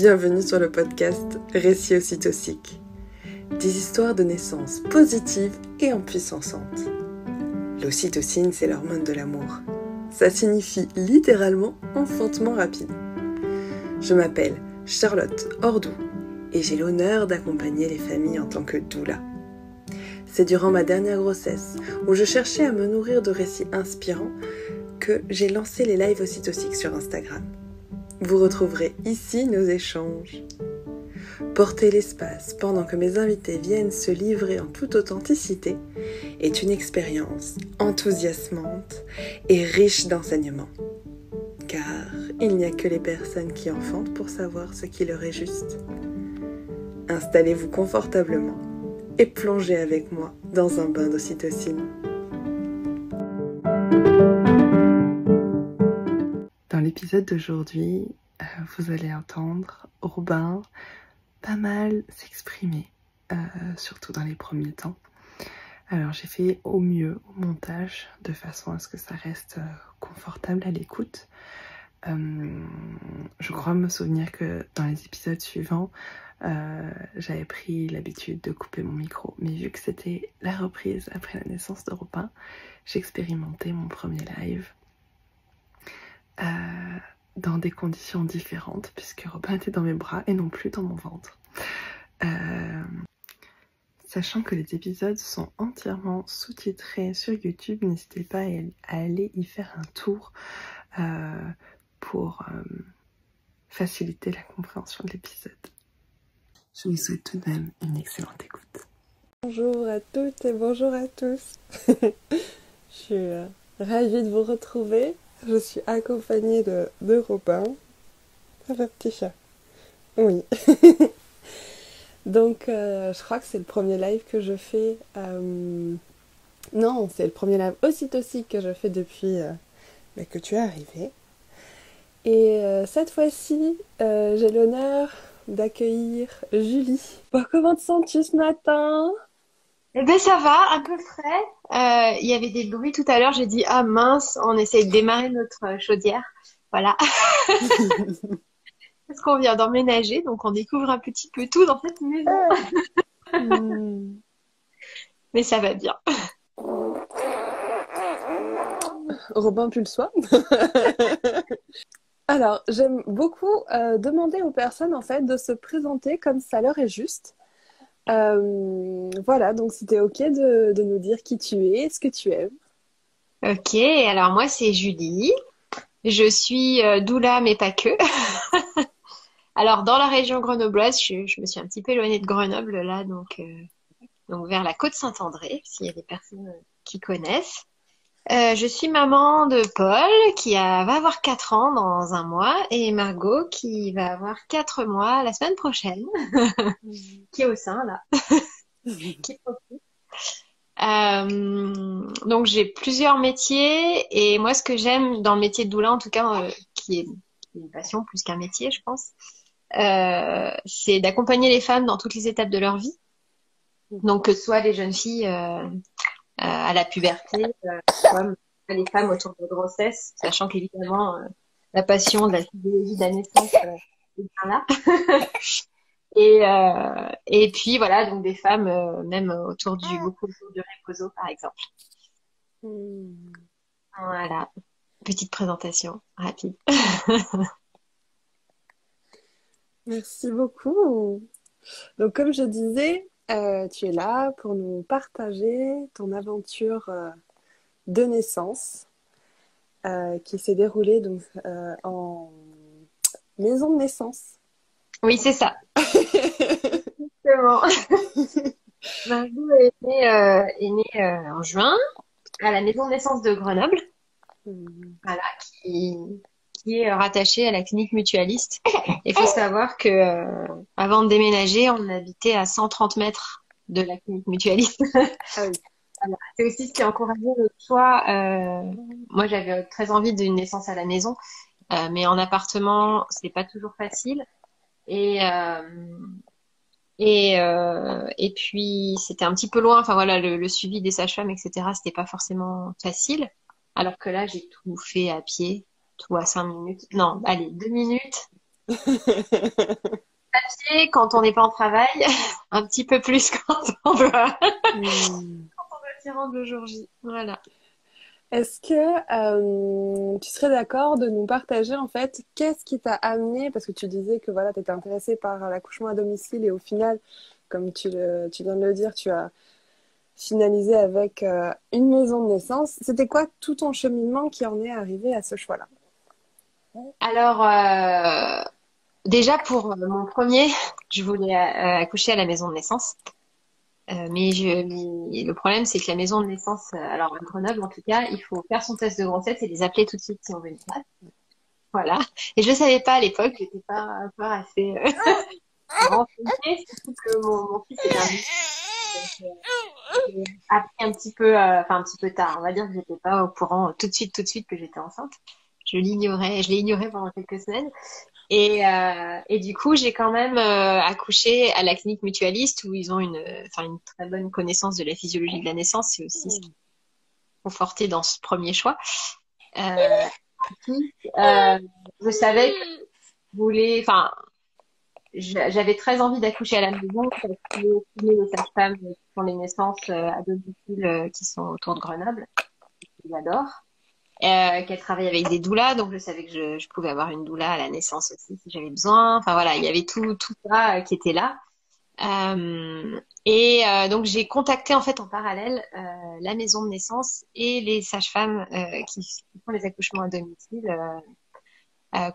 Bienvenue sur le podcast Récits ocytociques. Des histoires de naissance positives et empuissançantes. L'ocytocine, c'est l'hormone de l'amour. Ça signifie littéralement enfantement rapide. Je m'appelle Charlotte Ordou et j'ai l'honneur d'accompagner les familles en tant que doula. C'est durant ma dernière grossesse, où je cherchais à me nourrir de récits inspirants, que j'ai lancé les lives ocytociques sur Instagram. Vous retrouverez ici nos échanges. Porter l'espace pendant que mes invités viennent se livrer en toute authenticité est une expérience enthousiasmante et riche d'enseignements. Car il n'y a que les personnes qui enfantent pour savoir ce qui leur est juste. Installez-vous confortablement et plongez avec moi dans un bain d'ocytocine. Dans l'épisode d'aujourd'hui, vous allez entendre Robin pas mal s'exprimer, surtout dans les premiers temps. Alors j'ai fait au mieux au montage, de façon à ce que ça reste confortable à l'écoute. Je crois me souvenir que dans les épisodes suivants, j'avais pris l'habitude de couper mon micro, mais vu que c'était la reprise après la naissance de Robin, j'ai expérimenté mon premier live dans des conditions différentes, puisque Robin était dans mes bras et non plus dans mon ventre. Sachant que les épisodes sont entièrement sous-titrés sur YouTube, n'hésitez pas à aller y faire un tour pour faciliter la compréhension de l'épisode. Je vous souhaite tout de même une excellente écoute. Bonjour à toutes et bonjour à tous. Je suis ravie de vous retrouver. Je suis accompagnée de Robin. Ça va, petit chat? Oui. Donc, je crois que c'est le premier live que je fais. Non, c'est le premier live ocytocique que je fais depuis que tu es arrivée. Et cette fois-ci, j'ai l'honneur d'accueillir Julie. Bon, comment te sens-tu ce matin? Eh ben ça va, un peu frais. Il y avait des bruits tout à l'heure, j'ai dit ah mince, on essaye de démarrer notre chaudière. Voilà. Parce qu'on vient d'emménager, donc on découvre un petit peu tout dans cette maison. Mais ça va bien. Robin Pulsois. Alors, j'aime beaucoup demander aux personnes en fait de se présenter comme ça leur est juste. Voilà, donc c'était ok de nous dire qui tu es, ce que tu aimes. Ok, alors moi c'est Julie. Je suis doula mais pas que. Alors dans la région grenobloise, je me suis un petit peu éloignée de Grenoble là, donc vers la côte Saint-André, s'il y a des personnes qui connaissent. Je suis maman de Paul qui va avoir 4 ans dans un mois et Margot qui va avoir 4 mois la semaine prochaine, qui est au sein là, qui est trop cool. Donc j'ai plusieurs métiers et moi ce que j'aime dans le métier de doula en tout cas, qui est une passion plus qu'un métier je pense, c'est d'accompagner les femmes dans toutes les étapes de leur vie. Donc que ce soit les jeunes filles à la puberté, comme les femmes autour de grossesse, sachant qu'évidemment la passion de la physiologie de la naissance est bien là. Et puis voilà, donc des femmes même beaucoup autour du reposo par exemple. Voilà, petite présentation rapide. Merci beaucoup. Donc comme je disais, tu es là pour nous partager ton aventure de naissance qui s'est déroulée donc en maison de naissance. Oui, c'est ça. Exactement. Margot est née en juin à la maison de naissance de Grenoble, voilà, qui est rattachée à la clinique mutualiste. Il faut savoir que avant de déménager, on habitait à 130 mètres de la clinique mutualiste. Ah oui. Voilà. C'est aussi ce qui a encouragé notre choix. Moi, j'avais très envie d'une naissance à la maison, mais en appartement, c'est pas toujours facile. Et puis c'était un petit peu loin. Enfin voilà, le suivi des sages-femmes, etc. C'était pas forcément facile. Alors que là, j'ai tout fait à pied, tout à 5 minutes. Non, allez, 2 minutes. Et quand on n'est pas en travail, un petit peu plus quand Hmm. on doit s'y rendre le jour J. Voilà. Est-ce que tu serais d'accord de nous partager en fait qu'est-ce qui t'a amené, parce que tu disais que voilà, tu étais intéressée par l'accouchement à domicile et au final, comme tu viens de le dire, tu as finalisé avec une maison de naissance. C'était quoi tout ton cheminement qui en est arrivé à ce choix-là? Alors, déjà pour mon premier, je voulais accoucher à la maison de naissance. Mais le problème, c'est que la maison de naissance, alors à Grenoble en tout cas, il faut faire son test de grossesse et les appeler tout de suite si on veut une place. Voilà. Et je ne savais pas à l'époque, j'étais pas encore assez renseignée, surtout que mon fils est un bébé, donc j'ai appris un petit peu, enfin un petit peu tard. On va dire que j'étais pas au courant tout de suite que j'étais enceinte. Je l'ai ignoré pendant quelques semaines. Et du coup, j'ai quand même accouché à la clinique mutualiste où ils ont enfin, une très bonne connaissance de la physiologie de la naissance. C'est aussi ce qui m'a conforté dans ce premier choix. Euh, puis, je savais que je voulais, enfin, j'avais très envie d'accoucher à la maison parce que les sages-femmes qui font les naissances à domicile qui sont autour de Grenoble, j'adore. Qu'elle travaille avec des doulas, donc je savais que je pouvais avoir une doula à la naissance aussi si j'avais besoin. Enfin voilà, il y avait tout ça qui était là. Donc j'ai contacté en fait en parallèle la maison de naissance et les sages-femmes qui font les accouchements à domicile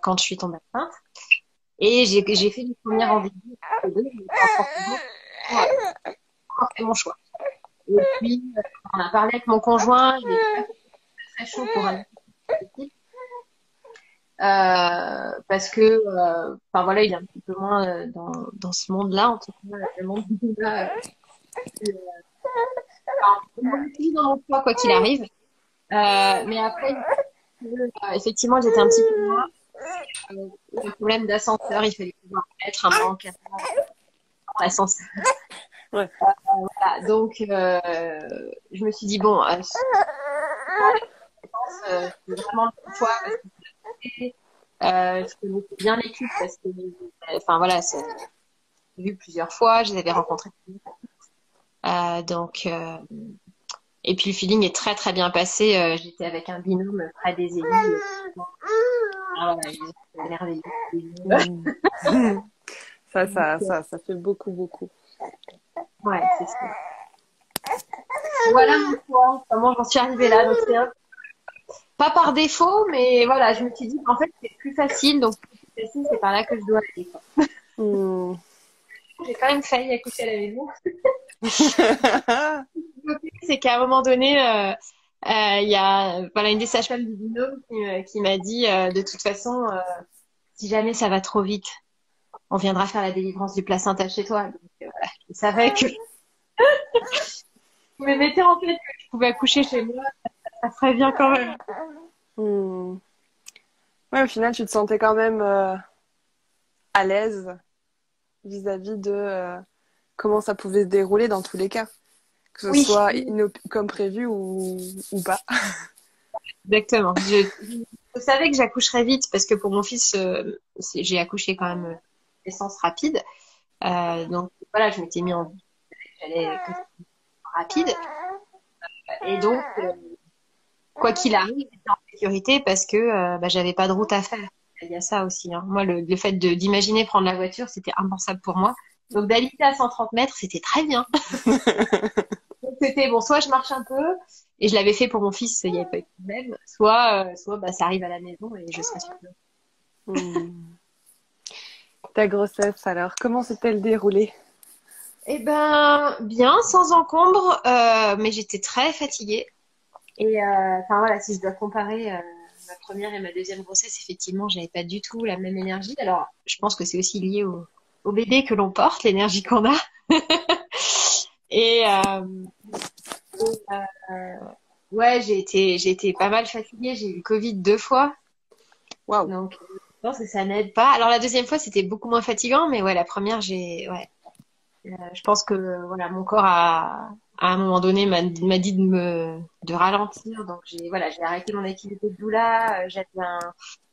quand je suis tombée enceinte. Et j'ai fait du premier rendez-vous avec les deux, j'ai pas encore fait mon choix. Et puis on a parlé avec mon conjoint, il est très chaud pour un accouchement parce que enfin voilà il est un petit peu moins dans ce monde-là en tout cas le monde du yoga on est toujours dans l'emploi quoi qu'il arrive mais après effectivement j'étais un petit peu loin le problème d'ascenseur il fallait pouvoir mettre un banc dans l'ascenseur Ouais. voilà. Donc je me suis dit bon c'est vraiment le bon choix parce que je connaissais bien l'équipe parce que enfin voilà j'ai vu plusieurs fois, je les avais rencontrés. Donc, et puis le feeling est très très bien passé. J'étais avec un binôme près des élus. Ah, voilà, ils sont merveilleux. Hmm. Donc, Ça fait beaucoup, beaucoup. ouais, c'est ça. Voilà mon choix, comment j'en suis arrivée là. Donc, pas par défaut, mais voilà, je me suis dit qu'en fait, c'est plus facile. Donc, plus facile, c'est par là que je dois aller, quoi. Hmm. J'ai quand même failli accoucher à la maison. C'est qu'à un moment donné, il y a voilà, une des sages-femmes du binôme qui m'a dit de toute façon, si jamais ça va trop vite, on viendra faire la délivrance du placenta chez toi. Donc voilà, je savais que je me mettais en tête que je pouvais accoucher chez moi, ça serait bien quand même. Hmm. Ouais, au final, tu te sentais quand même à l'aise vis-à-vis de comment ça pouvait se dérouler dans tous les cas, que ce Oui, soit comme prévu ou pas. exactement. Je savais que j'accoucherais vite parce que pour mon fils, j'ai accouché quand même naissance rapide. Donc voilà, je m'étais mis en j'allais que ce soit rapide. Et donc, quoi qu'il arrive, j'étais en sécurité parce que j'avais pas de route à faire. Il y a ça aussi. Hein. Moi, le fait d'imaginer prendre la voiture, c'était impensable pour moi. Donc d'habiter à 130 mètres, c'était très bien. Donc, c'était bon, soit je marche un peu, et je l'avais fait pour mon fils, il n'y avait pas eu de problème, soit ça arrive à la maison et je serai sûre. Hmm. Ta grossesse, alors, comment s'est-elle déroulée? Eh ben, bien, sans encombre, mais j'étais très fatiguée. Et enfin voilà, si je dois comparer ma première et ma deuxième grossesse, effectivement, j'avais pas du tout la même énergie. Alors, je pense que c'est aussi lié au bébé que l'on porte, l'énergie qu'on a. Et ouais, j'ai été pas mal fatiguée. J'ai eu le Covid 2 fois, Waouh. donc je pense que ça n'aide pas. Alors la deuxième fois, c'était beaucoup moins fatigant, mais ouais, la première, ouais, je pense que voilà, mon corps à un moment donné, m'a dit de ralentir. Donc, j'ai arrêté mon activité de doula. J'avais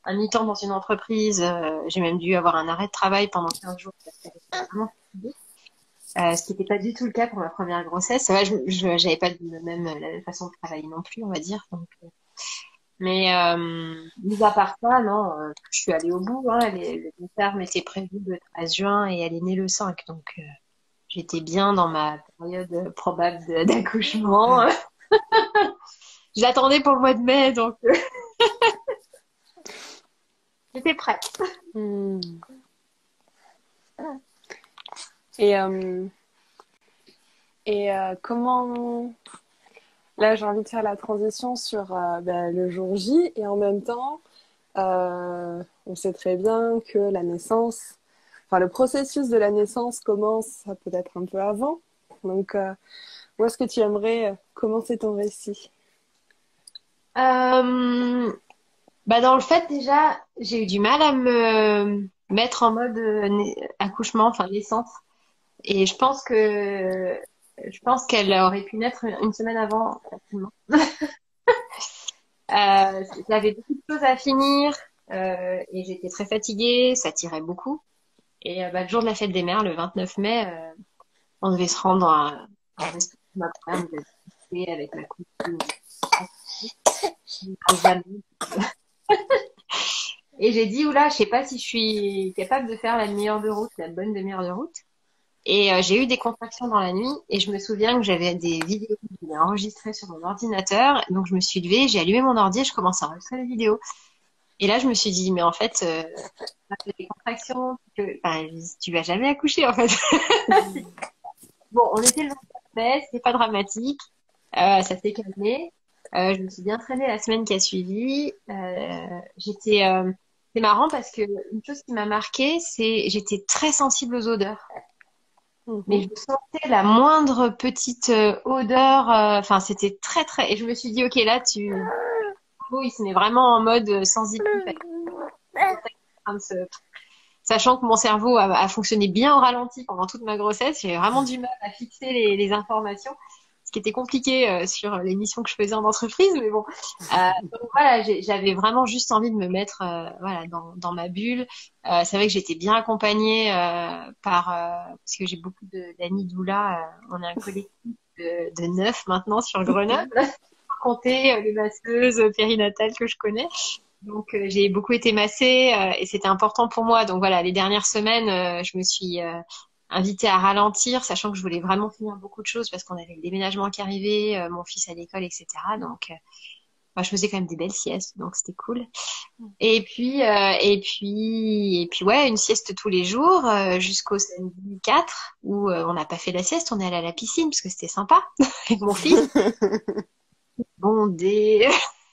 un mi-temps dans une entreprise. J'ai même dû avoir un arrêt de travail pendant 15 jours parce que j'étais vraiment fatiguée. Ce qui n'était pas du tout le cas pour ma première grossesse. Ça va, j'avais pas la même façon de travailler non plus, on va dire. Donc, mais mis à part ça, non, je suis allée au bout. Hein, le terme était prévu le 13 juin et elle est née le 5. Donc, j'étais bien dans ma période probable d'accouchement. Je l'attendais pour le mois de mai, donc j'étais prête. Hmm. Et, comment... Là, j'ai envie de faire la transition sur le jour J et en même temps, on sait très bien que la naissance, enfin le processus de la naissance commence peut-être un peu avant. Donc, où est-ce que tu aimerais commencer ton récit? Dans le fait, déjà, j'ai eu du mal à me mettre en mode accouchement, enfin naissance. Et je pense qu'elle aurait pu naître une semaine avant, facilement. J'avais beaucoup de choses à finir et j'étais très fatiguée, ça tirait beaucoup. Et le jour de la fête des mères, le 29 mai, on devait se rendre à un resto. Ma mère nous avait invité avec ma cousine. Et j'ai dit, oula, je sais pas si je suis capable de faire la demi-heure de route, la bonne demi-heure de route. Et j'ai eu des contractions dans la nuit et je me souviens que j'avais des vidéos que j'avais enregistrées sur mon ordinateur. Donc je me suis levée, j'ai allumé mon ordi et je commençais à enregistrer les vidéos. Et là je me suis dit mais en fait t'as fait des contractions enfin, tu vas jamais accoucher en fait. Bon, on était le 29 mai, c'était pas dramatique, ça s'est calmé. Je me suis bien traînée la semaine qui a suivi. C'est marrant parce que une chose qui m'a marquée, c'est j'étais très sensible aux odeurs. Mais je sentais la moindre petite odeur. Enfin, c'était très très. Et je me suis dit, ok, là, il se met vraiment en mode sensitif. Sachant que mon cerveau a fonctionné bien au ralenti pendant toute ma grossesse, j'ai vraiment du mal à fixer les informations, ce qui était compliqué sur les missions que je faisais en entreprise. Mais bon, donc voilà, j'avais vraiment juste envie de me mettre voilà dans ma bulle. C'est vrai que j'étais bien accompagnée parce que j'ai beaucoup d'amis doula. On est un collectif de 9 maintenant sur Grenoble, sans compter les masseuses périnatales que je connais. Donc j'ai beaucoup été massée et c'était important pour moi. Donc voilà, les dernières semaines, je me suis invitée à ralentir, sachant que je voulais vraiment finir beaucoup de choses parce qu'on avait le déménagement qui arrivait, mon fils à l'école, etc. Donc moi, je faisais quand même des belles siestes, donc c'était cool. Et puis ouais, une sieste tous les jours jusqu'au samedi 4 où on n'a pas fait la sieste, on est allé à la piscine parce que c'était sympa avec mon fils, bondé,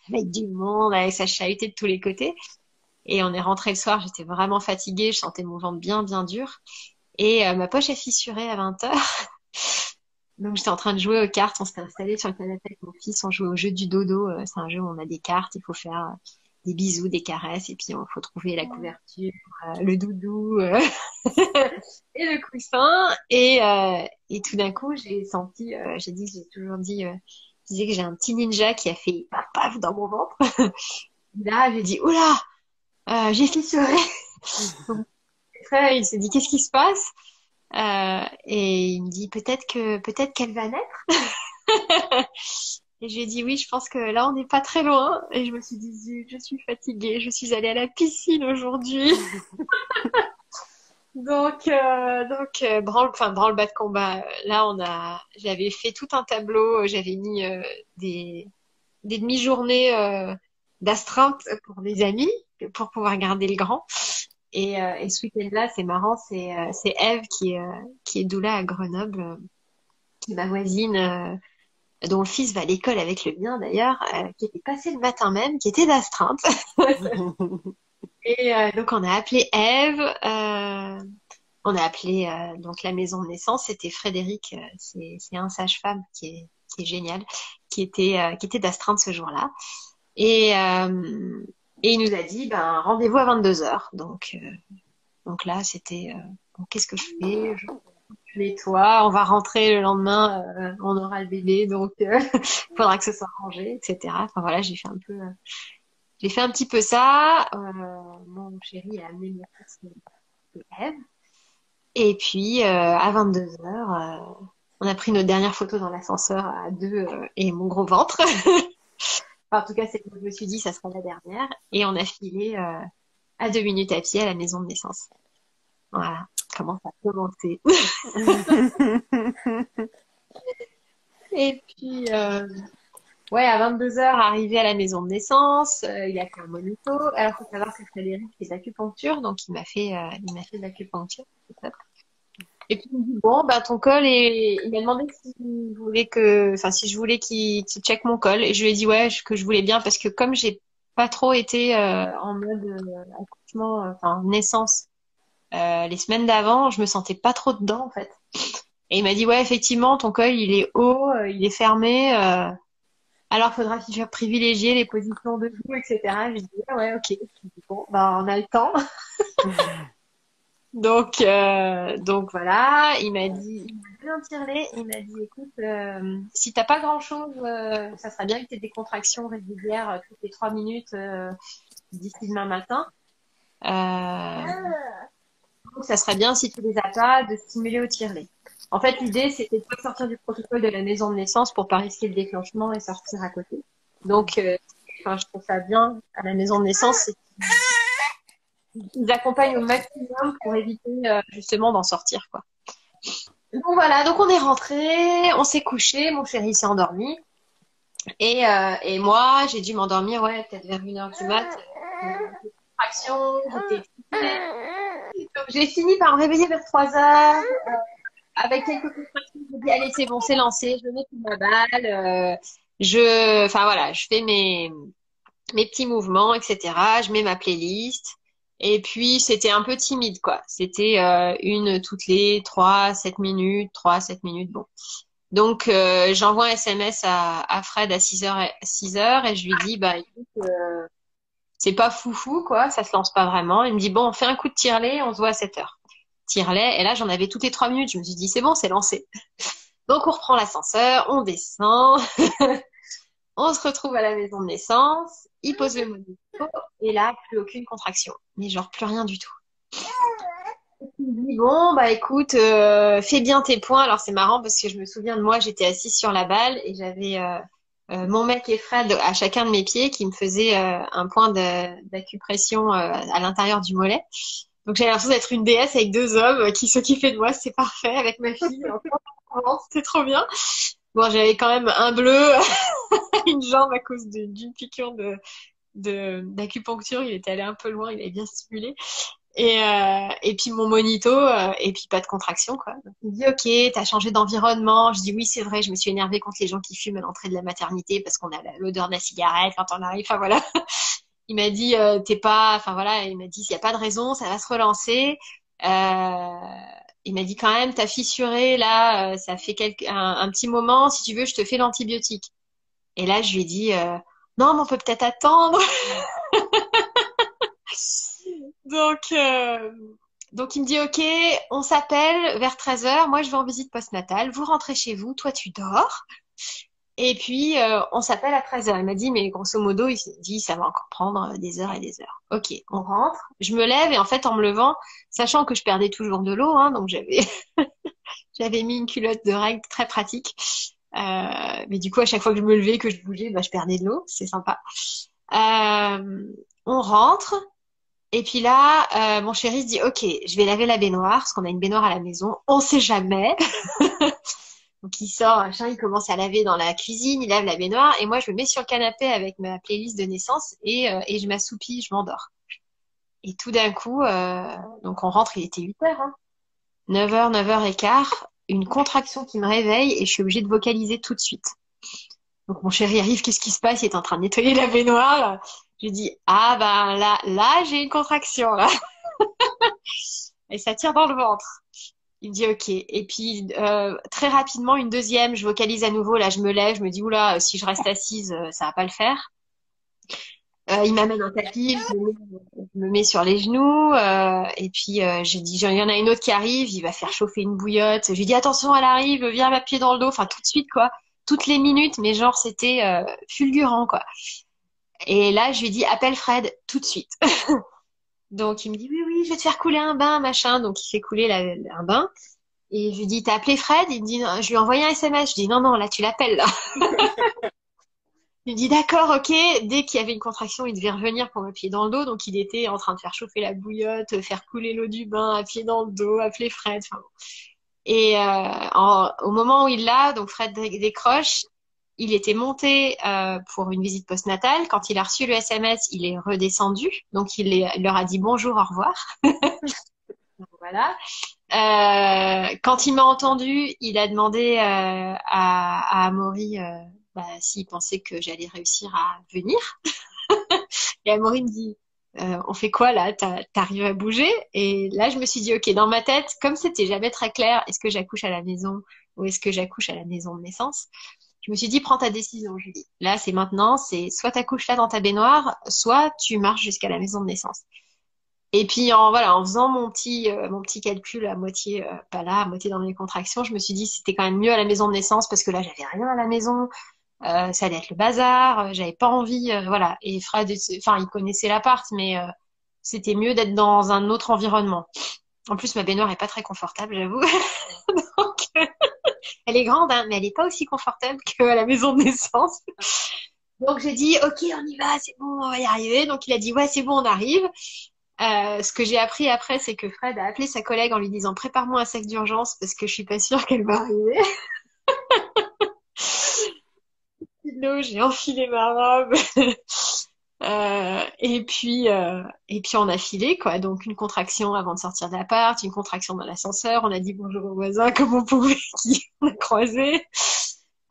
avec du monde, avec sa chahutée de tous les côtés. Et on est rentré le soir, j'étais vraiment fatiguée, je sentais mon ventre bien, bien dur. Et ma poche a fissuré à 20h. Donc j'étais en train de jouer aux cartes, on s'était installé sur le canapé avec mon fils, on jouait au jeu du dodo. C'est un jeu où on a des cartes, il faut faire des bisous, des caresses, et puis il faut trouver la couverture, le doudou et le coussin. Et tout d'un coup, j'ai toujours dit, je disais que j'ai un petit ninja qui a fait paf paf dans mon ventre. Là, j'ai dit, oula, j'ai fissuré. Donc, après, il s'est dit, qu'est-ce qui se passe? Et il me dit, peut-être qu'elle va naître. Et je lui ai dit, oui, je pense que là, on n'est pas très loin. Et je me suis dit, zut, je suis fatiguée, je suis allée à la piscine aujourd'hui. Donc, branle-bas de combat. Là, j'avais fait tout un tableau, j'avais mis des demi-journées d'astreinte pour les amis, pour pouvoir garder le grand. Et ce week-end-là, c'est marrant, c'est Eve qui est doula à Grenoble, qui est ma voisine, dont le fils va à l'école avec le mien d'ailleurs, qui était passé le matin même, qui était d'astreinte. Et donc on a appelé Eve, on a appelé donc la maison de naissance, c'était Frédéric, c'est un sage-femme qui est génial, qui était d'astreinte ce jour-là. Et, euh, et il nous a dit, ben, rendez-vous à 22h. Donc là, c'était, bon, qu'est-ce que je fais? les toits, on va rentrer le lendemain, on aura le bébé, donc faudra que ce soit rangé, etc. Enfin voilà, j'ai fait un petit peu ça. Mon chéri a amené mes courses de Ève. Et puis à 22 heures, on a pris notre dernière photo dans l'ascenseur à deux et mon gros ventre. Enfin, en tout cas, c'est que je me suis dit, ça sera la dernière. Et on a filé à 2 minutes à pied à la maison de naissance. Voilà comment ça a commencé. Et puis, ouais, à 22 heures, arrivé à la maison de naissance, il a fait un monito. Alors, faut savoir que Frédéric fait de l'acupuncture, donc il m'a fait de l'acupuncture. C'est top. Et puis, il me dit, bon, bah, ton col il m'a demandé si je voulais qu'il check mon col. Et je lui ai dit, ouais, que je voulais bien, parce que comme j'ai pas trop été en mode accouchement, enfin, naissance, les semaines d'avant, je me sentais pas trop dedans, en fait. Et il m'a dit, ouais, effectivement, ton col, il est haut, il est fermé, alors faudra privilégier les positions debout, etc. J'ai dit, ouais, ok. Bon, bah, on a le temps. Donc voilà, il m'a donné un tirelet, il m'a dit, écoute, si t'as pas grand-chose, ça serait bien que t'aies des contractions régulières toutes les 3 minutes d'ici demain matin. Donc ça serait bien si tu les as pas de stimuler au tirelet. En fait, l'idée c'était de pas sortir du protocole de la maison de naissance pour pas risquer le déclenchement et sortir à côté. Donc, enfin, je trouve ça bien à la maison de naissance, c'est qu'ils accompagnent au maximum pour éviter justement d'en sortir, quoi. Donc voilà, donc on est rentré, on s'est couché, mon chéri s'est endormi et moi j'ai dû m'endormir, ouais, peut-être vers 1 heure du mat. Contraction, j'étais fatiguée. Donc j'ai fini par me réveiller vers 3 heures avec quelques contractions. Je me dis allez c'est bon, c'est lancé, je mets tout ma balle, enfin voilà, je fais mes petits mouvements, etc. Je mets ma playlist. Et puis, c'était un peu timide, quoi. C'était une toutes les 3, 7 minutes, 3, 7 minutes, bon. Donc, j'envoie un SMS à Fred à 6 heures et je lui dis, bah écoute, c'est pas foufou, quoi, ça se lance pas vraiment. Il me dit, bon, on fait un coup de tirelet, on se voit à 7 heures. Tirelet, et là, j'en avais toutes les 3 minutes. Je me suis dit, c'est bon, c'est lancé. Donc, on reprend l'ascenseur, on descend. On se retrouve à la maison de naissance, il pose le monito, et là, plus aucune contraction. Mais genre, plus rien du tout. Il me dit, bon, bah écoute, fais bien tes points. Alors, c'est marrant parce que je me souviens de moi, j'étais assise sur la balle et j'avais mon mec et Fred à chacun de mes pieds qui me faisaient un point d'acupression à l'intérieur du mollet. Donc, j'avais l'impression d'être une déesse avec deux hommes qui s'occupaient de moi. C'est parfait, avec ma fille. C'était trop bien. Bon, j'avais quand même un bleu une jambe à cause d'une piqûre d'acupuncture. Il était allé un peu loin, il avait bien stimulé. Et puis mon monito, et puis pas de contraction, quoi. Donc, il me dit, ok, t'as changé d'environnement. Je dis, oui, c'est vrai, je me suis énervée contre les gens qui fument à l'entrée de la maternité parce qu'on a l'odeur de la cigarette quand on arrive. Enfin, voilà. Il m'a dit, enfin, voilà, il m'a dit, il n'y a pas de raison, ça va se relancer. Il m'a dit quand même, t'as fissuré, là, ça fait un petit moment, si tu veux, je te fais l'antibiotique. Et là, je lui ai dit, non, mais on peut peut-être attendre. Donc, donc, il me dit, OK, on s'appelle vers 13 heures. Moi, je vais en visite postnatale. Vous rentrez chez vous. Toi, tu dors. Et puis, on s'appelle à 13 heures. Il m'a dit, mais grosso modo, il s'est dit, ça va encore prendre des heures et des heures. OK, on rentre. Je me lève et en fait, en me levant, sachant que je perdais toujours de l'eau, hein, donc j'avais mis une culotte de règle très pratique. Mais du coup, à chaque fois que je me levais, que je bougeais, bah, je perdais de l'eau. C'est sympa. On rentre. Et puis là, mon chéri se dit, OK, je vais laver la baignoire, parce qu'on a une baignoire à la maison. On sait jamais. Donc, il sort, machin, il commence à laver dans la cuisine, il lave la baignoire. Et moi, je me mets sur le canapé avec ma playlist de naissance et je m'assoupis, je m'endors. Et tout d'un coup, donc on rentre, il était 8 heures, hein. 9 heures, 9h15, une contraction qui me réveille et je suis obligée de vocaliser tout de suite. Donc mon chéri arrive, qu'est-ce qui se passe? Il est en train de nettoyer la baignoire. Je lui dis, ah ben là j'ai une contraction là. Et ça tire dans le ventre. Il me dit ok. Et puis très rapidement une deuxième, je vocalise à nouveau. Là je me lève, je me dis oula, si je reste assise, ça va pas le faire. Il m'amène un tapis, je me mets sur les genoux, et puis j'ai dit, il y en a une autre qui arrive, il va faire chauffer une bouillotte. Je lui dis attention, elle arrive, viens m'appuyer dans le dos, enfin tout de suite quoi, toutes les minutes, mais genre c'était fulgurant quoi. Et là je lui dis appelle Fred tout de suite. Donc il me dit oui oui, je vais te faire couler un bain machin, donc il fait couler un bain. Et je lui dis t'as appelé Fred? Il me dit non. Je lui ai envoyé un SMS. Je dis non non là tu l'appelles là. Il me dit d'accord, ok. Dès qu'il y avait une contraction, il devait revenir pour m'appuyer dans le dos. Donc il était en train de faire chauffer la bouillotte, faire couler l'eau du bain, appuyer dans le dos, appeler Fred. Enfin, bon. Et au moment où il l'a, donc Fred décroche, il était monté pour une visite postnatale. Quand il a reçu le SMS, il est redescendu. Donc il leur a dit bonjour, au revoir. Voilà. Quand il m'a entendu, il a demandé à Amaury s'il pensait que j'allais réussir à venir. Et Amaury me dit, on fait quoi là? T'arrives à bouger? Et là, je me suis dit, ok, dans ma tête, comme c'était jamais très clair, est-ce que j'accouche à la maison ou est-ce que j'accouche à la maison de naissance? Je me suis dit, prends ta décision, Julie. Là, c'est maintenant, c'est soit t'accouches là dans ta baignoire, soit tu marches jusqu'à la maison de naissance. Et puis en faisant mon petit calcul à moitié pas là, à moitié dans mes contractions, je me suis dit c'était quand même mieux à la maison de naissance parce que là j'avais rien à la maison, ça allait être le bazar, j'avais pas envie, voilà. Et Fred, enfin il connaissait l'appart, mais c'était mieux d'être dans un autre environnement. En plus ma baignoire est pas très confortable, j'avoue. Donc elle est grande, hein, mais elle est pas aussi confortable qu'à la maison de naissance. Donc j'ai dit ok on y va, c'est bon, on va y arriver. Donc il a dit ouais c'est bon on arrive. Ce que j'ai appris après, c'est que Fred a appelé sa collègue en lui disant prépare-moi un sac d'urgence parce que je suis pas sûre qu'elle va arriver. Sinon, j'ai enfilé ma robe. Et puis on a filé quoi. Donc une contraction avant de sortir de l'appart, une contraction dans l'ascenseur. On a dit bonjour aux voisins comme on pouvait qui on a croisé.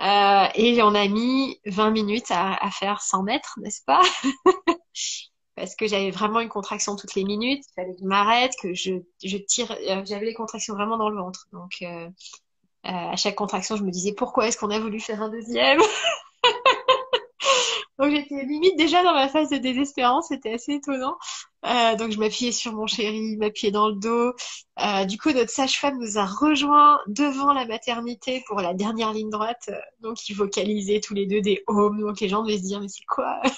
Et on a mis 20 minutes à faire 100 mètres, n'est-ce pas? Parce que j'avais vraiment une contraction toutes les minutes, il fallait que je m'arrête, que je tire, j'avais les contractions vraiment dans le ventre. Donc à chaque contraction, je me disais pourquoi est-ce qu'on a voulu faire un deuxième? Donc j'étais limite déjà dans ma phase de désespérance, c'était assez étonnant. Donc je m'appuyais sur mon chéri, il m'appuyait dans le dos. Du coup, notre sage-femme nous a rejoints devant la maternité pour la dernière ligne droite. Donc ils vocalisaient tous les deux des ohms. Donc les gens devaient se dire mais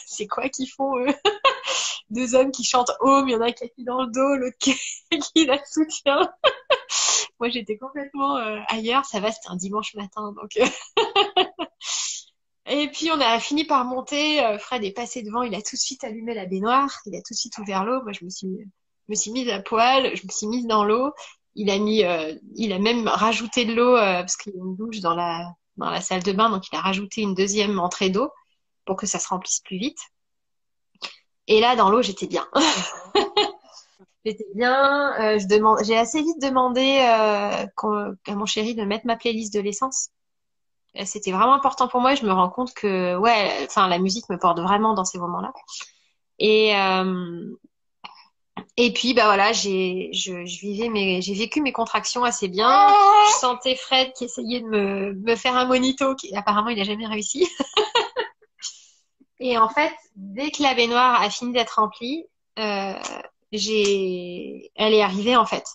c'est quoi qu'ils font eux? Deux hommes qui chantent home, il y en a un qui appuie dans le dos, l'autre qui la soutient. Moi, j'étais complètement ailleurs. Ça va, c'était un dimanche matin, donc. Et puis on a fini par monter. Fred est passé devant, il a tout de suite allumé la baignoire, il a tout de suite ouvert l'eau. Moi, je me suis mise à poil, je me suis mise dans l'eau. Il a même rajouté de l'eau parce qu'il y a une douche dans la salle de bain, donc il a rajouté une deuxième entrée d'eau pour que ça se remplisse plus vite. Et là, dans l'eau, j'étais bien. J'étais bien. J'ai assez vite demandé à mon chéri de mettre ma playlist de l'essence. C'était vraiment important pour moi. Je me rends compte que, ouais, enfin, la musique me porte vraiment dans ces moments-là. Et et puis, bah voilà, j'ai vécu mes contractions assez bien. Je sentais Fred qui essayait de me faire un monito, qui apparemment il a jamais réussi. Et en fait, dès que la baignoire a fini d'être remplie, euh, elle est arrivée en fait.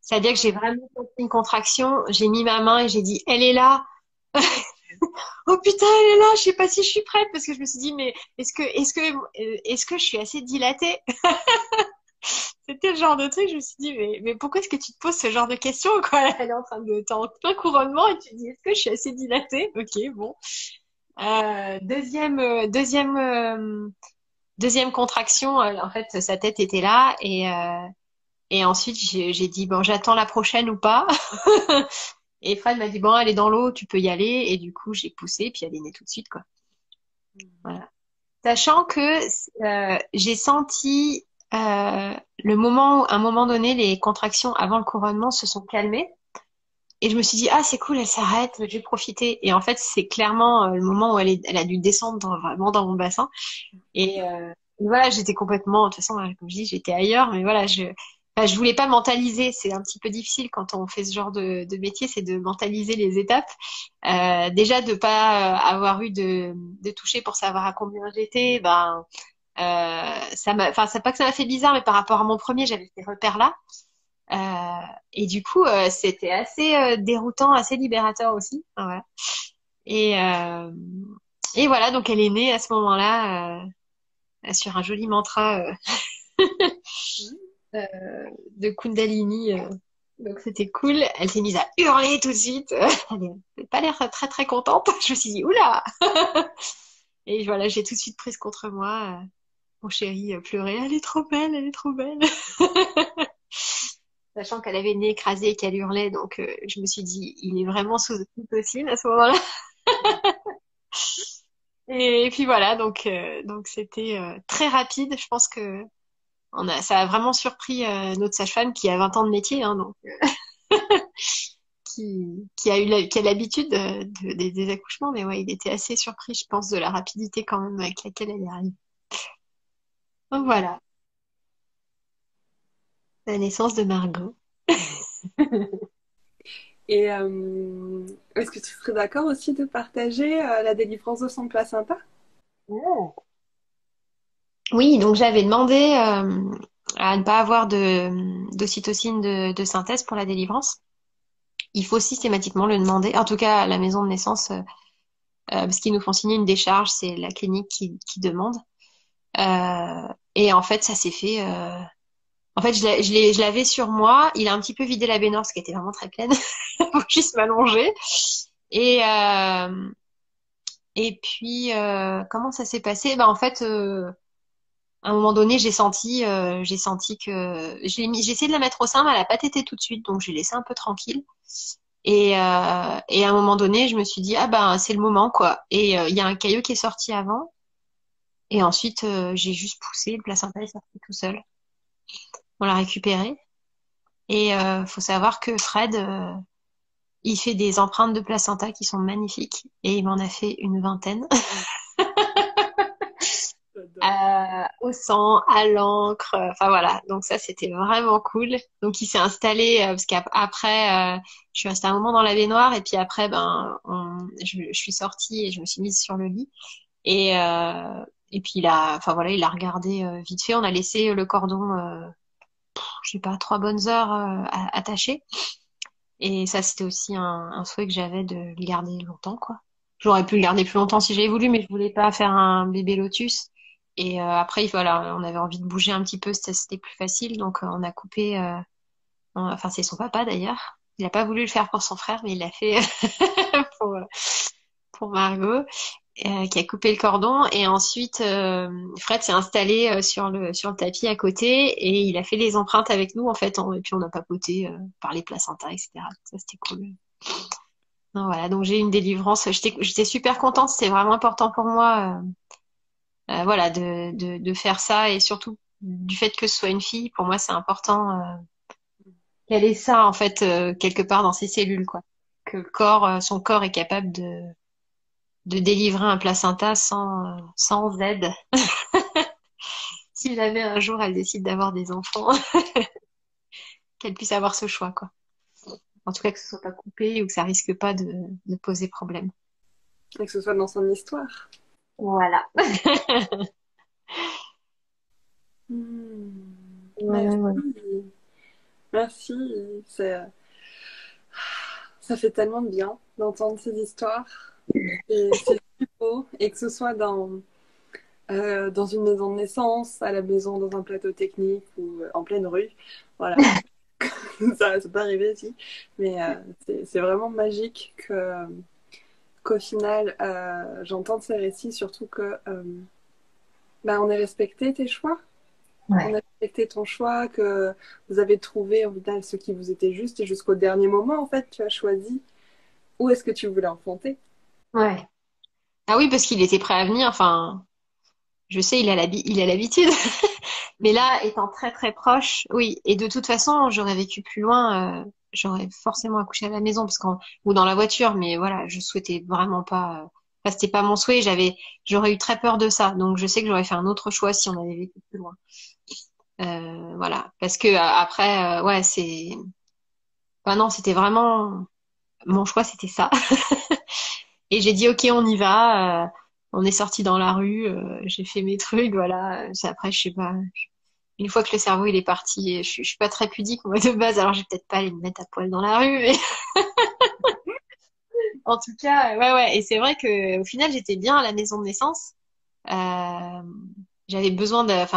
C'est-à-dire que j'ai vraiment senti une contraction, j'ai mis ma main et j'ai dit, elle est là. Oh putain, elle est là, je sais pas si je suis prête parce que je me suis dit, mais est-ce que je suis assez dilatée? C'était le genre de truc, je me suis dit, mais pourquoi est-ce que tu te poses ce genre de questions, quoi? Elle est en train de, t'es en plein couronnement et tu te dis, est-ce que je suis assez dilatée? Ok, bon. Deuxième contraction, en fait, sa tête était là et ensuite j'ai dit bon, j'attends la prochaine ou pas. Et Fred m'a dit bon, elle est dans l'eau, tu peux y aller. Et du coup, j'ai poussé puis elle est née tout de suite quoi. Voilà. Sachant que j'ai senti le moment, à un moment donné, les contractions avant le couronnement se sont calmées. Et je me suis dit, ah, c'est cool, elle s'arrête, je vais profiter. Et en fait, c'est clairement le moment où elle a dû descendre vraiment dans mon bassin. Et voilà, j'étais complètement, de toute façon, comme je dis, j'étais ailleurs, mais voilà, je voulais pas mentaliser. C'est un petit peu difficile quand on fait ce genre de métier, c'est de mentaliser les étapes. Déjà, de pas avoir eu de toucher pour savoir à combien j'étais, ben, Enfin, c'est pas que ça m'a fait bizarre, mais par rapport à mon premier, j'avais ces repères-là. Et du coup, c'était assez déroutant, assez libérateur aussi. Enfin, voilà. Et, euh, et voilà, donc elle est née à ce moment-là sur un joli mantra de Kundalini. Donc c'était cool. Elle s'est mise à hurler tout de suite. Elle n'avait pas l'air très très contente. Je me suis dit, oula! Et voilà, j'ai tout de suite prise contre moi. Mon chéri pleurait, elle est trop belle, elle est trop belle. Sachant qu'elle avait le nez écrasé et qu'elle hurlait, donc je me suis dit, il est vraiment sous ocytocine à ce moment-là. Et puis voilà, donc c'était très rapide. Je pense que ça a vraiment surpris notre sage-femme qui a 20 ans de métier, hein, donc qui a l'habitude des accouchements, mais ouais, il était assez surpris, je pense, de la rapidité quand même avec laquelle elle est arrivée. Donc voilà, la naissance de Margot. Et est-ce que tu serais d'accord aussi de partager la délivrance de son placenta? Oui, donc j'avais demandé à ne pas avoir d'ocytocine de synthèse pour la délivrance. Il faut systématiquement le demander, en tout cas à la maison de naissance, parce qu'ils nous font signer une décharge, c'est la clinique qui demande. Et en fait, ça s'est fait. En fait, je l'avais sur moi. Il a un petit peu vidé la baignoire parce qu'elle était vraiment très pleine. Faut juste m'allonger. Et et puis comment ça s'est passé? Ben en fait, à un moment donné, j'ai senti que j'ai essayé de la mettre au sein, mais elle a pas tété tout de suite, donc j'ai laissé un peu tranquille. Et à un moment donné, je me suis dit ah ben c'est le moment quoi. Et il y a un caillot qui est sorti avant. Et ensuite, j'ai juste poussé, le placenta est sorti tout seul. On l'a récupéré. Et faut savoir que Fred, il fait des empreintes de placenta qui sont magnifiques. Et il m'en a fait une vingtaine. Au sang, à l'encre. Enfin voilà. Donc ça, c'était vraiment cool. Donc il s'est installé, parce qu'après, je suis restée un moment dans la baignoire. Et puis après, ben, je suis sortie et je me suis mise sur le lit. Et, et puis enfin voilà, il a regardé vite fait. On a laissé le cordon, je sais pas, 3 bonnes heures attaché. Et ça, c'était aussi un souhait que j'avais de le garder longtemps, quoi. J'aurais pu le garder plus longtemps si j'avais voulu, mais je voulais pas faire un bébé lotus. Et après, voilà, on avait envie de bouger un petit peu, c'était plus facile, donc on a coupé. Enfin, c'est son papa d'ailleurs. Il a pas voulu le faire pour son frère, mais il l'a fait pour pour Margot, qui a coupé le cordon. Et ensuite, Fred s'est installé sur le tapis à côté et il a fait les empreintes avec nous en fait. Et puis on a papoté, par les placentas, etc. Ça c'était cool. Non, voilà, donc j'ai eu une délivrance. J'étais super contente. C'était vraiment important pour moi, voilà, de faire ça et surtout du fait que ce soit une fille. Pour moi, c'est important qu'elle ait ça en fait quelque part dans ses cellules, quoi. Que son corps est capable de délivrer un placenta sans aide. Si jamais un jour elle décide d'avoir des enfants, qu'elle puisse avoir ce choix, quoi. En tout cas, que ce soit pas coupé ou que ça risque pas de poser problème. Et que ce soit dans son histoire. Voilà. Hmm. Voilà, Merci. voilà. Merci. Ça fait tellement de bien d'entendre ces histoires. Et c'est si beau. Et que ce soit dans une maison de naissance, à la maison, dans un plateau technique ou en pleine rue. Voilà. Ça peut arriver aussi. Mais c'est vraiment magique qu'au final, j'entende ces récits, surtout que bah, on ait respecté tes choix. Ouais. On a respecté ton choix, que vous avez trouvé au final ce qui vous était juste et jusqu'au dernier moment, en fait, tu as choisi où est-ce que tu voulais enfanter. Ouais. Ah oui, parce qu'il était prêt à venir. Enfin, je sais, il a l'habitude. Mais là, étant très très proche, oui. Et de toute façon, j'aurais vécu plus loin. J'aurais forcément accouché à la maison ou dans la voiture. Mais voilà, je souhaitais vraiment pas. Enfin, c'était pas mon souhait. J'aurais eu très peur de ça. Donc, je sais que j'aurais fait un autre choix si on avait vécu plus loin. Voilà, parce que après, ouais, Enfin, non, c'était vraiment mon choix, c'était ça. Et j'ai dit ok, on y va. On est sorti dans la rue, j'ai fait mes trucs, voilà. Après, je sais pas. Une fois que le cerveau il est parti, je suis pas très pudique moi de base, alors je vais peut-être pas aller me mettre à poil dans la rue, mais en tout cas, ouais, ouais. Et c'est vrai que au final, j'étais bien à la maison de naissance. Euh, enfin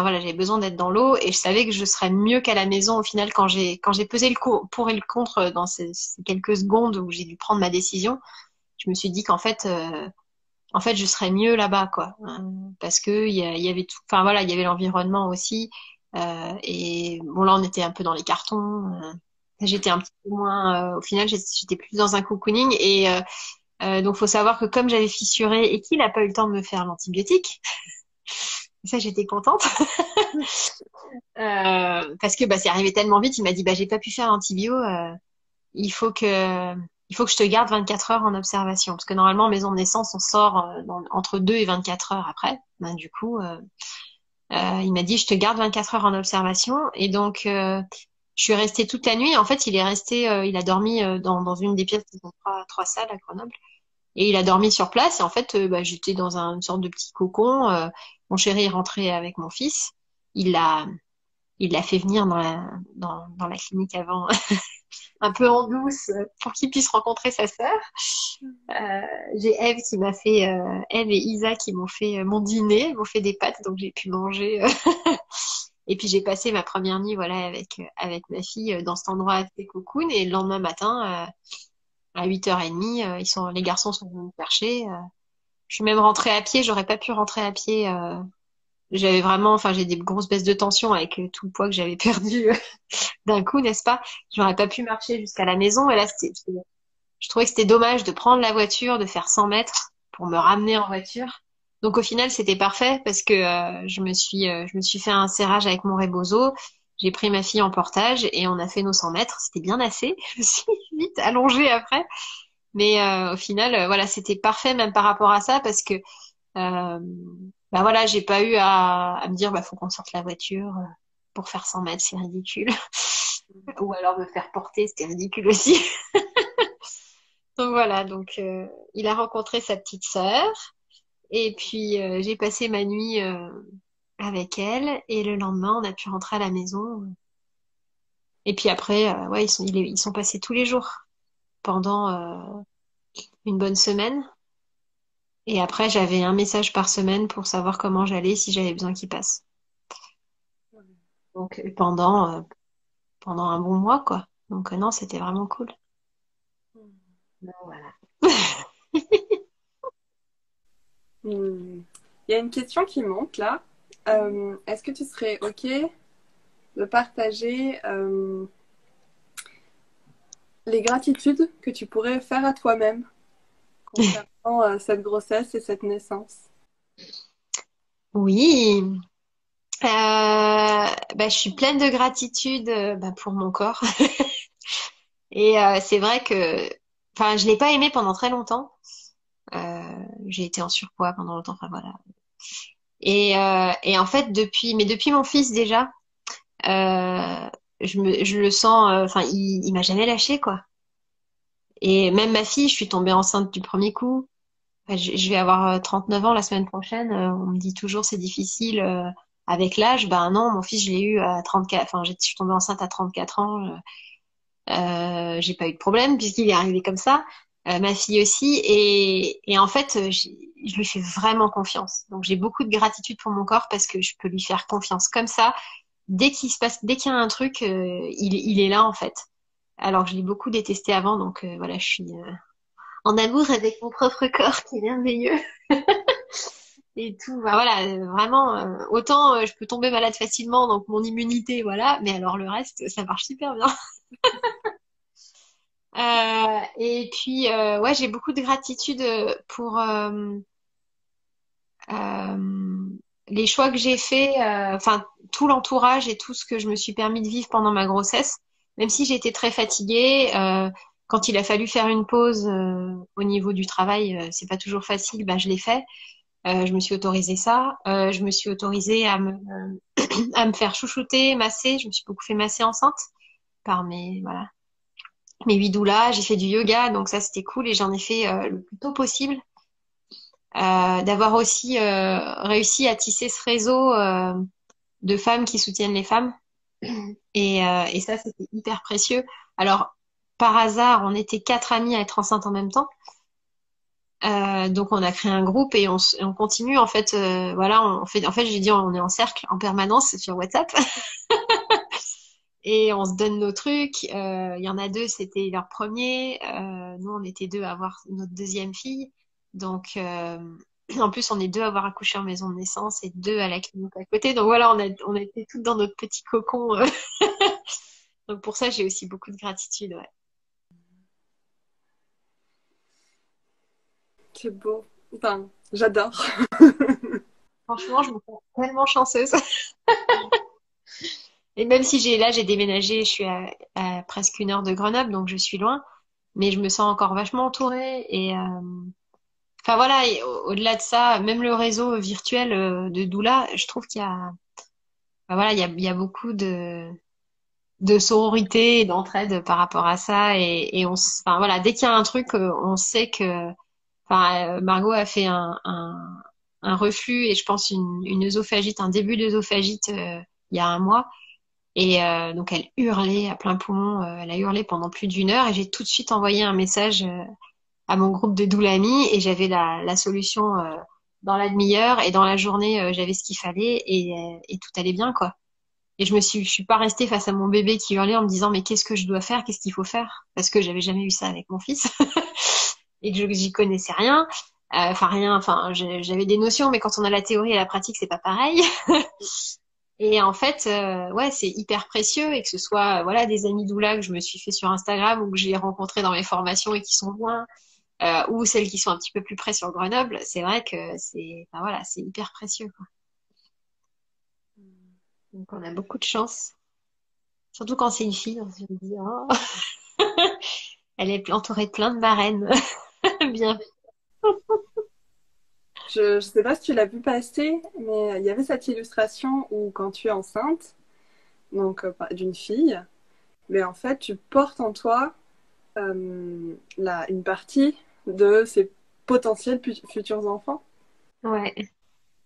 voilà, j'avais besoin d'être dans l'eau et je savais que je serais mieux qu'à la maison au final quand j'ai pesé pour et le contre dans ces quelques secondes où j'ai dû prendre ma décision. Je me suis dit en fait, je serais mieux là-bas, quoi. Parce que il y avait tout, enfin voilà, il y avait l'environnement aussi. Et bon, là, on était un peu dans les cartons. J'étais un petit peu moins. Au final, j'étais plus dans un cocooning. Donc, faut savoir que comme j'avais fissuré et qu'il n'a pas eu le temps de me faire l'antibiotique, ça, j'étais contente. Parce que bah, c'est arrivé tellement vite. Il m'a dit, bah, j'ai pas pu faire l'antibio. Il faut que il faut que je te garde 24 heures en observation. Parce que normalement, en maison de naissance, on sort entre 2 et 24 heures après. Ben, du coup, il m'a dit, je te garde 24 heures en observation. Et donc, je suis restée toute la nuit. En fait, il a dormi dans une des pièces, ils ont trois salles à Grenoble. Et il a dormi sur place. Et en fait, bah, j'étais dans une sorte de petit cocon. Mon chéri est rentré avec mon fils. Il l'a, il l'a fait venir dans la clinique avant, un peu en douce, pour qu'il puisse rencontrer sa sœur. J'ai Eve et Isa qui m'ont fait mon dîner, m'ont fait des pâtes, donc j'ai pu manger. Et puis j'ai passé ma première nuit, voilà, avec ma fille dans cet endroit assez cocoon. Et le lendemain matin, à 8h30, les garçons sont venus me chercher. Je suis même rentrée à pied. J'aurais pas pu rentrer à pied. Enfin, j'ai des grosses baisses de tension avec tout le poids que j'avais perdu d'un coup, n'est-ce pas? J'aurais pas pu marcher jusqu'à la maison. Et là, je trouvais que c'était dommage de prendre la voiture, de faire 100 mètres pour me ramener en voiture. Donc au final, c'était parfait parce que je me suis fait un serrage avec mon rebozo. J'ai pris ma fille en portage et on a fait nos 100 mètres. C'était bien assez. Je me suis vite allongée après. Mais au final, voilà, c'était parfait même par rapport à ça parce que bah voilà, j'ai pas eu à me dire bah faut qu'on sorte la voiture pour faire 100 mètres, c'est ridicule. Ou alors me faire porter, c'était ridicule aussi. Donc voilà, il a rencontré sa petite sœur et puis j'ai passé ma nuit avec elle et le lendemain on a pu rentrer à la maison. Et puis après, ouais, ils sont passés tous les jours pendant une bonne semaine. Et après, j'avais un message par semaine pour savoir comment j'allais si j'avais besoin qu'ils passent. Donc pendant un bon mois, quoi. Donc non, c'était vraiment cool. Donc, voilà. Hmm. Il y a une question qui monte là. Est-ce que tu serais OK de partager les gratitudes que tu pourrais faire à toi-même concernant cette grossesse et cette naissance? Oui, bah, je suis pleine de gratitude bah, pour mon corps. Et c'est vrai que, enfin, je l'ai pas aimé pendant très longtemps. J'ai été en surpoids pendant longtemps. Enfin voilà. Et en fait, mais depuis mon fils déjà, je le sens. Enfin, il m'a jamais lâché quoi. Et même ma fille, je suis tombée enceinte du premier coup. Enfin, je vais avoir 39 ans la semaine prochaine. On me dit toujours c'est difficile avec l'âge. Ben non, mon fils, je l'ai eu à 34. Enfin, je suis tombée enceinte à 34 ans. J'ai pas eu de problème puisqu'il est arrivé comme ça. Ma fille aussi. Et en fait, je lui fais vraiment confiance. Donc j'ai beaucoup de gratitude pour mon corps parce que je peux lui faire confiance comme ça. Dès qu'il y a un truc, il est là en fait. Alors que je l'ai beaucoup détesté avant. Donc voilà, je suis en amour avec mon propre corps qui est merveilleux. Et tout, bah voilà, vraiment, autant je peux tomber malade facilement, donc mon immunité, voilà, mais alors le reste, ça marche super bien. Et puis, ouais, j'ai beaucoup de gratitude pour euh, les choix que j'ai faits, enfin, tout l'entourage et tout ce que je me suis permis de vivre pendant ma grossesse, même si j'étais très fatiguée. Quand il a fallu faire une pause au niveau du travail, c'est pas toujours facile, bah, je l'ai fait. Je me suis autorisée ça. Je me suis autorisée à me faire chouchouter, masser. Je me suis beaucoup fait masser enceinte par voilà, mes 8 doulas. J'ai fait du yoga, donc ça c'était cool et j'en ai fait le plus tôt possible. d'avoir aussi réussi à tisser ce réseau de femmes qui soutiennent les femmes. Et ça, c'était hyper précieux. Alors, par hasard, on était 4 amies à être enceintes en même temps. Donc, on a créé un groupe et on continue. En fait, voilà, en fait, j'ai dit, on est en cercle en permanence sur WhatsApp et on se donne nos trucs. Il y en a deux, c'était leur premier. Nous, on était deux à avoir notre deuxième fille. Donc, en plus, on est deux à avoir accouché en maison de naissance et deux à la clinique à côté. Donc voilà, on a été toutes dans notre petit cocon. Donc pour ça, j'ai aussi beaucoup de gratitude, ouais. C'est beau. Enfin, j'adore. Franchement, je me sens tellement chanceuse. Et même si j'ai déménagé, je suis à presque 1 heure de Grenoble, donc je suis loin, mais je me sens encore vachement entourée. Et enfin voilà, et au-delà de ça, même le réseau virtuel de Doula, je trouve qu'il y a, enfin, voilà, il y a beaucoup de sororité et d'entraide par rapport à ça. Et enfin voilà, dès qu'il y a un truc, on sait que, enfin, Margot a fait un reflux et je pense une œsophagite, un début d'œsophagite il y a un mois. Et donc elle hurlait à plein poumon, elle a hurlé pendant plus d'1 heure et j'ai tout de suite envoyé un message à mon groupe de doulamis et j'avais la solution dans la demi-heure et dans la journée j'avais ce qu'il fallait et tout allait bien quoi. Et je suis pas restée face à mon bébé qui hurlait en me disant mais qu'est-ce que je dois faire, qu'est-ce qu'il faut faire parce que j'avais jamais eu ça avec mon fils et que j'y connaissais rien. Enfin rien, enfin j'avais des notions mais quand on a la théorie et la pratique c'est pas pareil. Et en fait, ouais, c'est hyper précieux et que ce soit voilà des amis doula que je me suis fait sur Instagram ou que j'ai rencontrés dans mes formations et qui sont loin, ou celles qui sont un petit peu plus près sur Grenoble, c'est vrai que c'est, enfin, voilà, c'est hyper précieux, quoi. Donc on a beaucoup de chance, surtout quand c'est une fille, on se dit oh, elle est entourée de plein de marraines, bien. Je sais pas si tu l'as vu passer, mais il y avait cette illustration où quand tu es enceinte, donc d'une fille, mais en fait tu portes en toi une partie de ses potentiels futurs enfants. Ouais,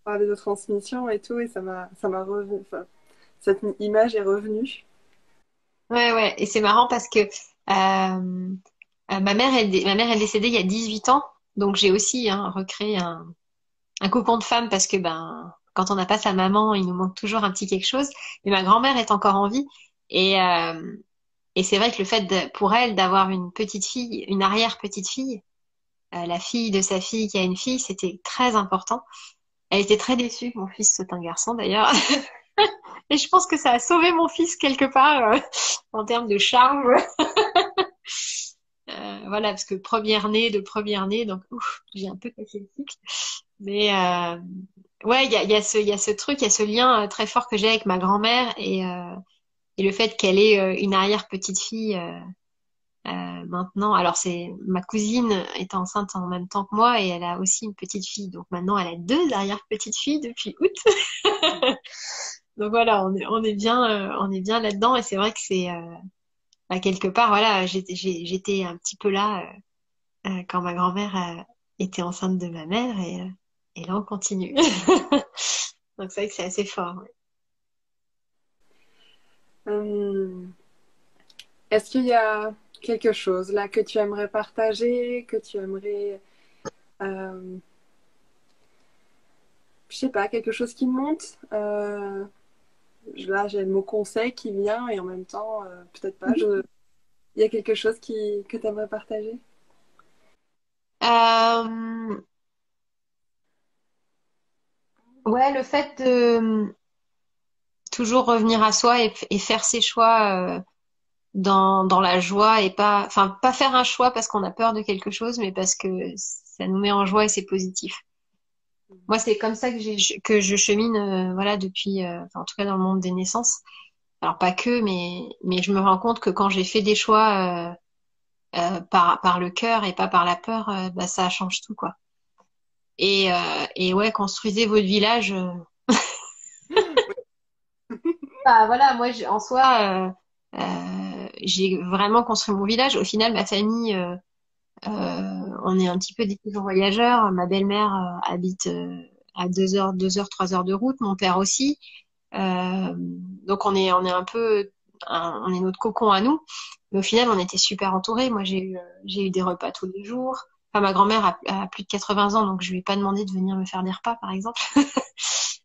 Parler de transmission et tout, et ça m'a revenu, enfin, cette image est revenue. ouais, ouais. Et c'est marrant parce que ma mère est décédée il y a 18 ans, donc j'ai aussi hein, recréé un cocon de femme parce que ben quand on n'a pas sa maman, il nous manque toujours un petit quelque chose. Mais ma grand-mère est encore en vie et et c'est vrai que le fait pour elle d'avoir une petite fille, une arrière petite fille, la fille de sa fille qui a une fille, c'était très important. Elle était très déçue que mon fils soit un garçon d'ailleurs. Et je pense que ça a sauvé mon fils quelque part en termes de charme. Voilà, parce que première née, donc ouf, j'ai un peu cassé le cycle. Mais ouais, il y a ce truc, il y a ce lien très fort que j'ai avec ma grand-mère et le fait qu'elle ait une arrière-petite-fille maintenant. Alors c'est ma cousine est enceinte en même temps que moi et elle a aussi une petite fille. Donc maintenant elle a deux arrière-petites-filles depuis août. Donc voilà, on est bien là-dedans et c'est vrai que c'est bah, quelque part voilà, j'étais un petit peu là quand ma grand-mère était enceinte de ma mère et là on continue. Donc c'est vrai que c'est assez fort. Ouais. Hum, Est-ce qu'il y a quelque chose là que tu aimerais partager, que tu aimerais, euh, je sais pas, quelque chose qui monte là, j'ai le mot conseil qui vient et en même temps, peut-être pas. Il y a quelque chose que tu aimerais partager? Euh, ouais, le fait de toujours revenir à soi et faire ses choix dans la joie et pas, enfin, pas faire un choix parce qu'on a peur de quelque chose, mais parce que ça nous met en joie et c'est positif. Moi, c'est comme ça que je chemine, voilà, depuis, enfin, en tout cas dans le monde des naissances. Alors pas que, mais je me rends compte que quand j'ai fait des choix par le cœur et pas par la peur, bah, ça change tout, quoi. Et ouais, construisez votre village. Bah, voilà, moi, en soi, j'ai vraiment construit mon village. Au final, ma famille, on est un petit peu des petits voyageurs. Ma belle-mère habite à 3 heures de route. Mon père aussi. Donc on est un peu, on est notre cocon à nous. Mais au final, on était super entourés. Moi, j'ai eu des repas tous les jours. Enfin, ma grand-mère a plus de 80 ans, donc je lui ai pas demandé de venir me faire des repas, par exemple.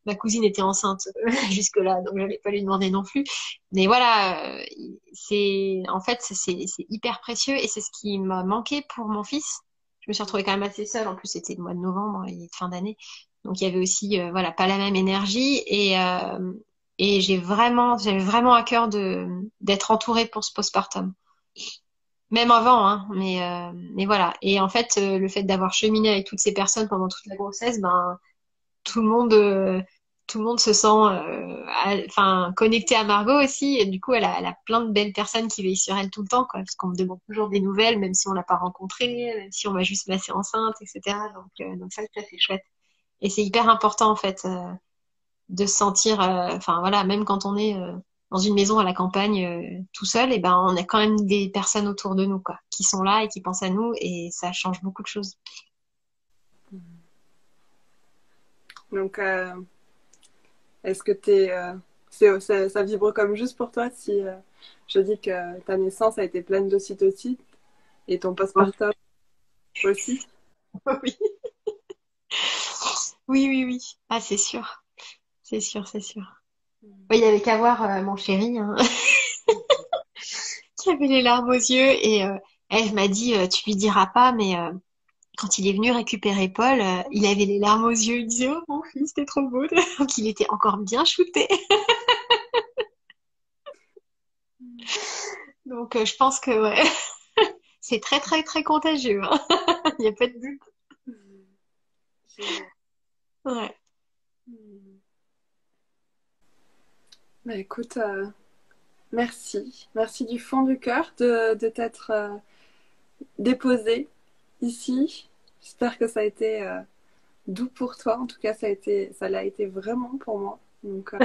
Ma cousine était enceinte jusque-là, donc j'allais pas lui demander non plus. Mais voilà, en fait, c'est hyper précieux et c'est ce qui m'a manqué pour mon fils. Je me suis retrouvée quand même assez seule. En plus, c'était le mois de novembre et fin d'année. Donc, il y avait aussi, voilà, pas la même énergie et j'avais vraiment à cœur d'être entourée pour ce postpartum. Même avant, hein, mais voilà. Et en fait, le fait d'avoir cheminé avec toutes ces personnes pendant toute la grossesse, ben, tout le monde, euh, tout le monde se sent, enfin, connecté à Margot aussi. Et du coup, elle a plein de belles personnes qui veillent sur elle tout le temps, quoi, parce qu'on me demande toujours des nouvelles, même si on l'a pas rencontrée, même si on m'a juste placée enceinte, etc. Donc ça, c'est chouette. Et c'est hyper important, en fait, de se sentir, enfin voilà, même quand on est dans une maison à la campagne tout seul, et ben on a quand même des personnes autour de nous, quoi, qui sont là et qui pensent à nous, et ça change beaucoup de choses. Donc, est-ce que ça vibre comme juste pour toi si je dis que ta naissance a été pleine d'ocytocine et ton postpartum aussi? Oui, oui, oui, oui. Ah, c'est sûr, c'est sûr, c'est sûr. Oui, il y avait qu'à voir mon chéri, hein, qui avait les larmes aux yeux, et elle m'a dit, tu lui diras pas, mais quand il est venu récupérer Paul, il avait les larmes aux yeux. Il disait, oh mon fils, t'es trop beau. Donc il était encore bien shooté. Donc je pense que ouais, c'est très très très contagieux, hein. Il n'y a pas de but. Génial. Ouais. Bah, écoute, merci. Merci du fond du cœur de t'être déposée ici. J'espère que ça a été doux pour toi. En tout cas, ça l'a été vraiment pour moi. Donc,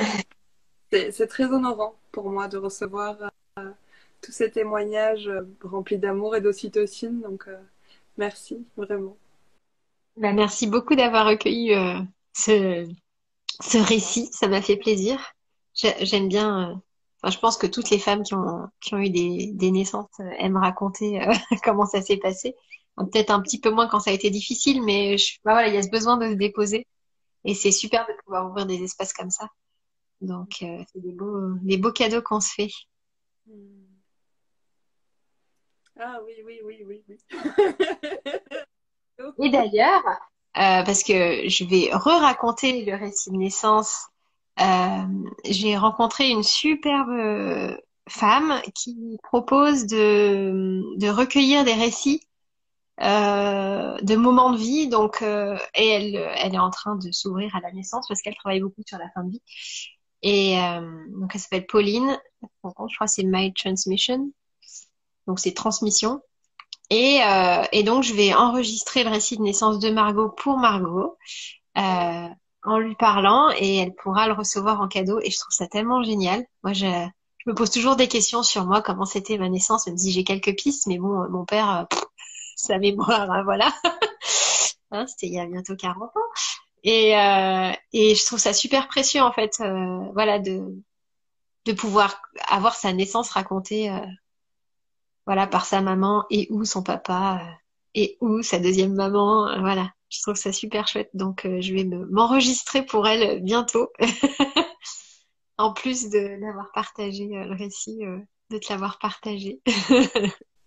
c'est très honorant pour moi de recevoir tous ces témoignages remplis d'amour et d'ocytocine. Donc, merci, vraiment. Bah, merci beaucoup d'avoir recueilli ce, ce récit. Ça m'a fait plaisir. J'aime bien. Enfin, je pense que toutes les femmes qui ont eu des naissances aiment raconter comment ça s'est passé. Peut-être un petit peu moins quand ça a été difficile, mais bah voilà, il y a ce besoin de se déposer. Et c'est super de pouvoir ouvrir des espaces comme ça. Donc, c'est des beaux cadeaux qu'on se fait. Ah oui, oui, oui, oui, oui. Et d'ailleurs, parce que je vais re-raconter le récit de naissance, euh, j'ai rencontré une superbe femme qui propose de recueillir des récits de moments de vie. Donc, et elle est en train de s'ouvrir à la naissance parce qu'elle travaille beaucoup sur la fin de vie. Et donc, elle s'appelle Pauline. Je crois que c'est My Transmission. Donc, c'est transmission. Et donc, je vais enregistrer le récit de naissance de Margot pour Margot en lui parlant et elle pourra le recevoir en cadeau. Et je trouve ça tellement génial. Moi, je me pose toujours des questions sur moi, comment c'était ma naissance, même si j'ai quelques pistes. Mais bon, mon père, sa mémoire, hein, voilà. Hein, c'était il y a bientôt 40 ans. Et je trouve ça super précieux, en fait, voilà, de pouvoir avoir sa naissance racontée voilà, par sa maman et ou son papa et ou sa deuxième maman. Voilà, je trouve ça super chouette. Donc, je vais m'enregistrer pour elle bientôt. En plus d'avoir partagé le récit, de te l'avoir partagé.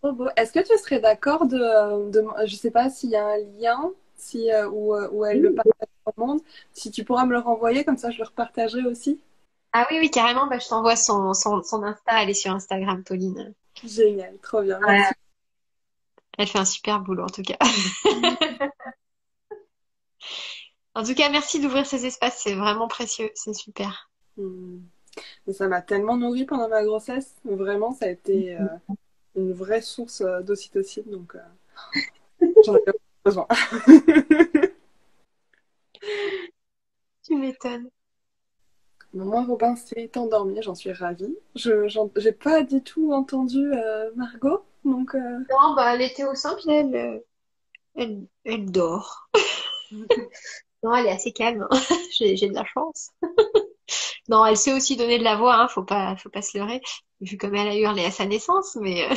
Trop beau. Est-ce que tu serais d'accord je sais pas s'il y a un lien, si, où elle le Oui. partage au monde, si tu pourras me le renvoyer, comme ça je le repartagerai aussi. Ah oui, oui, carrément. Bah, je t'envoie son Insta. Elle est sur Instagram, Pauline. Génial, trop bien, Ouais. merci. Elle fait un super boulot, en tout cas. En tout cas, merci d'ouvrir ces espaces. C'est vraiment précieux. C'est super. Hmm. Et ça m'a tellement nourri pendant ma grossesse. Vraiment, ça a été une vraie source d'ocytocine, donc j'en avais besoin. Tu m'étonnes. Moi, Robin s'est endormi, j'en suis ravie. J'ai pas du tout entendu Margot, donc Non, bah, elle était au sein, puis elle. Elle dort. Non, elle est assez calme, hein. J'ai de la chance. Non, elle sait aussi donner de la voix, hein, faut pas se leurrer, vu comme elle a hurlé à sa naissance, mais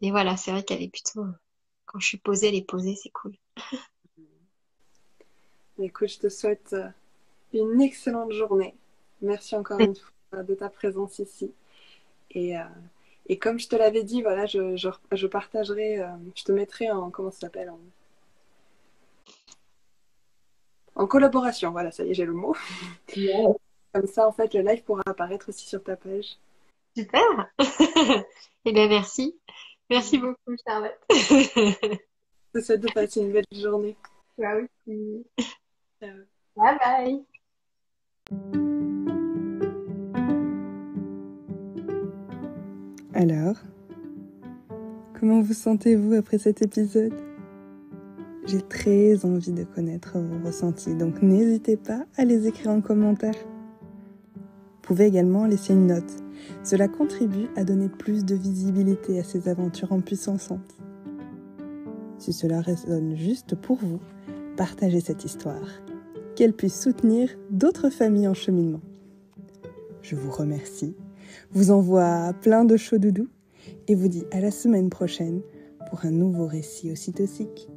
voilà, c'est vrai qu'elle est plutôt, quand je suis posée, elle est posée, c'est cool. Écoute, je te souhaite une excellente journée. Merci encore une fois de ta présence ici. Et, euh, et comme je te l'avais dit, voilà, je partagerai, je te mettrai en, comment ça s'appelle, en collaboration. Voilà, ça y est, j'ai le mot. Ouais. Comme ça, en fait, le live pourra apparaître aussi sur ta page. Super. Eh bien, merci. Merci beaucoup, Charlotte. Je te souhaite de passer une belle journée. Toi aussi. Ciao. Bye bye. Alors, comment vous sentez-vous après cet épisode? J'ai très envie de connaître vos ressentis, donc n'hésitez pas à les écrire en commentaire. Vous pouvez également laisser une note. Cela contribue à donner plus de visibilité à ces aventures en puissançantes. Si cela résonne juste pour vous, partagez cette histoire, qu'elle puisse soutenir d'autres familles en cheminement. Je vous remercie, vous envoie plein de chaud doudou et vous dis à la semaine prochaine pour un nouveau récit ocytocique.